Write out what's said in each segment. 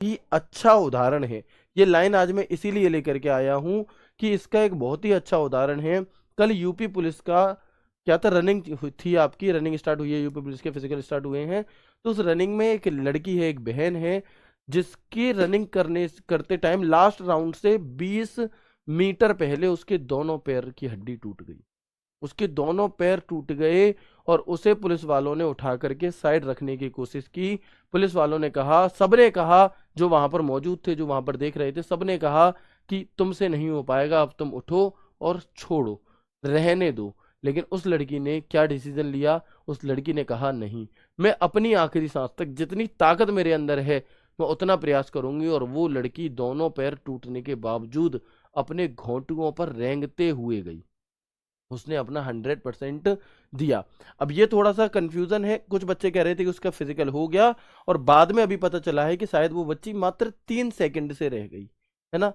ही अच्छा उदाहरण है। ये लाइन आज मैं इसीलिए लेकर के आया हूं कि इसका एक बहुत ही अच्छा उदाहरण है। कल यूपी पुलिस का क्या था, रनिंग थी, आपकी रनिंग स्टार्ट हुई है, यूपी पुलिस के फिजिकल स्टार्ट हुए हैं। तो उस रनिंग में एक लड़की है, एक बहन है, जिसकी रनिंग करने करते टाइम लास्ट राउंड से 20 मीटर पहले उसके दोनों पैर की हड्डी टूट गई। उसके दोनों पैर टूट गए और उसे पुलिस वालों ने उठा करके साइड रखने की कोशिश की। पुलिस वालों ने कहा, सबने कहा, जो वहां पर मौजूद थे, जो वहां पर देख रहे थे, सबने कहा कि तुमसे नहीं हो पाएगा, अब तुम उठो और छोड़ो, रहने दो। लेकिन उस लड़की ने क्या डिसीजन लिया? उस लड़की ने कहा, नहीं, मैं अपनी आखिरी सांस तक जितनी ताकत मेरे अंदर है मैं उतना प्रयास करूंगी। और वो लड़की दोनों पैर टूटने के बावजूद अपने घोंटुओं पर रेंगते हुए गई। उसने अपना 100% दिया। अब ये थोड़ा सा कंफ्यूजन है, कुछ बच्चे कह रहे थे कि उसका फिजिकल हो गया, और बाद में अभी पता चला है कि शायद वो बच्ची मात्र 3 सेकंड से रह गई, है ना।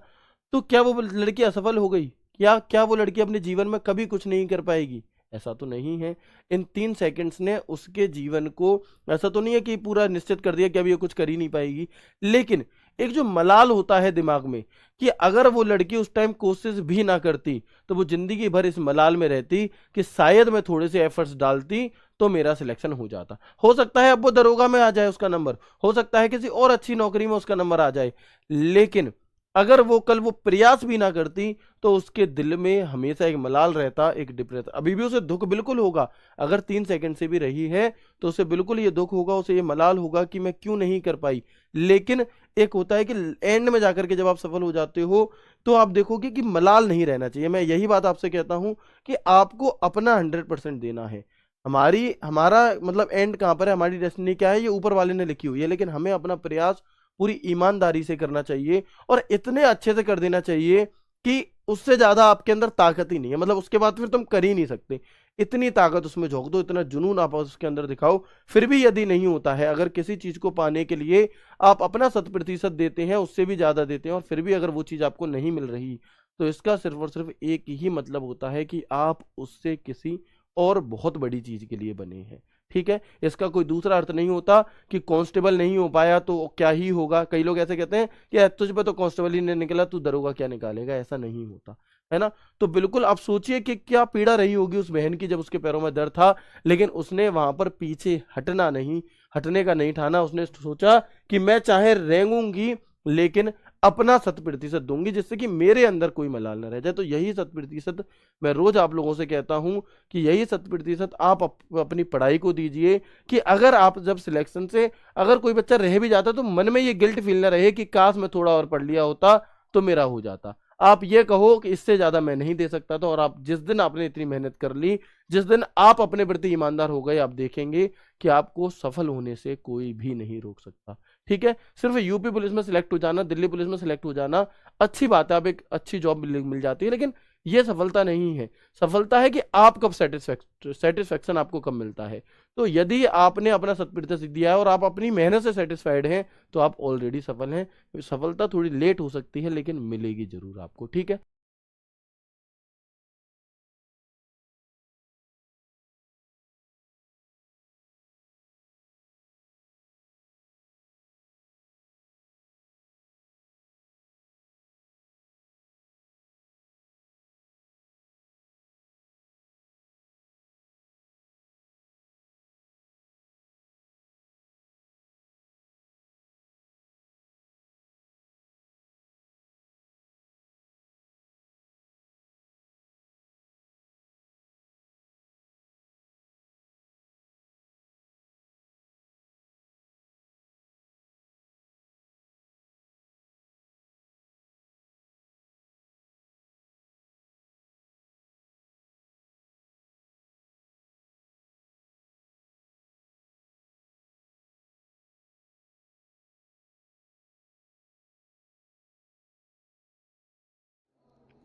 तो क्या वो लड़की असफल हो गई? क्या क्या वो लड़की अपने जीवन में कभी कुछ नहीं कर पाएगी? ऐसा तो नहीं है। इन 3 सेकंड्स ने उसके जीवन को, ऐसा तो नहीं है कि पूरा निश्चित कर दिया कि अब ये कुछ कर ही नहीं पाएगी, लेकिन एक जो मलाल होता है दिमाग में कि अगर वो लड़की उस टाइम कोशिश भी ना करती तो वो जिंदगी भर इस मलाल में रहती कि शायद मैं थोड़े से एफर्ट्स डालती तो मेरा सिलेक्शन हो जाता। हो सकता है अब वो दरोगा में आ जाए उसका नंबर, हो सकता है किसी और अच्छी नौकरी में उसका नंबर आ जाए, लेकिन अगर वो कल वो प्रयास भी ना करती तो उसके दिल में हमेशा एक मलाल रहता, एक डिप्रेशन। अभी भी उसे दुख बिल्कुल होगा, अगर 3 सेकंड से भी रही है तो उसे बिल्कुल ये दुख होगा, उसे ये मलाल होगा कि मैं क्यों नहीं कर पाई। लेकिन एक होता है कि एंड में जाकर के जब आप सफल हो जाते हो तो आप देखोगे कि मलाल नहीं रहना चाहिए। मैं यही बात आपसे कहता हूं कि आपको अपना 100% देना है। हमारा मतलब एंड कहां पर है, हमारी डेस्टिनी क्या है, ये ऊपर वाले ने लिखी हुई है, लेकिन हमें अपना प्रयास पूरी ईमानदारी से करना चाहिए और इतने अच्छे से कर देना चाहिए कि उससे ज्यादा आपके अंदर ताकत ही नहीं है, मतलब उसके बाद फिर तुम कर ही नहीं सकते। इतनी ताकत उसमें झोंक दो, इतना जुनून आप उसके अंदर दिखाओ। फिर भी यदि नहीं होता है, अगर किसी चीज को पाने के लिए आप अपना 100% देते हैं, उससे भी ज्यादा देते हैं, और फिर भी अगर वो चीज आपको नहीं मिल रही, तो इसका सिर्फ और सिर्फ एक ही मतलब होता है कि आप उससे किसी और बहुत बड़ी चीज के लिए बने हैं। ठीक है, इसका कोई दूसरा अर्थ नहीं होता कि कांस्टेबल नहीं हो पाया तो क्या ही होगा। कई लोग ऐसे कहते हैं कि तुझ पे तो कांस्टेबल ही नहीं निकला, तू दरोगा क्या निकालेगा। ऐसा नहीं होता, है ना। तो बिल्कुल आप सोचिए कि क्या पीड़ा रही होगी उस बहन की जब उसके पैरों में दर्द था, लेकिन उसने वहां पर पीछे हटना नहीं, हटने का नहीं ठाना। उसने सोचा कि मैं चाहे रेंगूंगी लेकिन अपना 100% दूंगी, जिससे कि मेरे अंदर कोई मलाल न रह जाए। तो यही 100% मैं रोज आप लोगों से कहता हूं कि यही 100% आप अपनी पढ़ाई को दीजिए, कि अगर आप जब सिलेक्शन से अगर कोई बच्चा रह भी जाता तो मन में ये गिल्ट फील ना रहे कि काश मैं थोड़ा और पढ़ लिया होता तो मेरा हो जाता। आप ये कहो कि इससे ज्यादा मैं नहीं दे सकता था, और आप जिस दिन आपने इतनी मेहनत कर ली, जिस दिन आप अपने प्रति ईमानदार हो गए, आप देखेंगे कि आपको सफल होने से कोई भी नहीं रोक सकता। ठीक है, सिर्फ यूपी पुलिस में सिलेक्ट हो जाना, दिल्ली पुलिस में सिलेक्ट हो जाना अच्छी बात है, आप एक अच्छी जॉब मिल जाती है, लेकिन ये सफलता नहीं है। सफलता है कि आप कब सेटिस्फेक्शन आपको कब मिलता है। तो यदि आपने अपना 100% दिया है और आप अपनी मेहनत से सेटिस्फाइड हैं तो आप ऑलरेडी सफल हैं। सफलता थोड़ी लेट हो सकती है लेकिन मिलेगी जरूर आपको। ठीक है।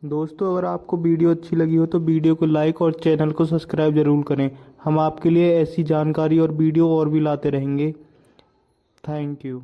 दोस्तों, अगर आपको वीडियो अच्छी लगी हो तो वीडियो को लाइक और चैनल को सब्सक्राइब ज़रूर करें। हम आपके लिए ऐसी जानकारी और वीडियो और भी लाते रहेंगे। Thank you.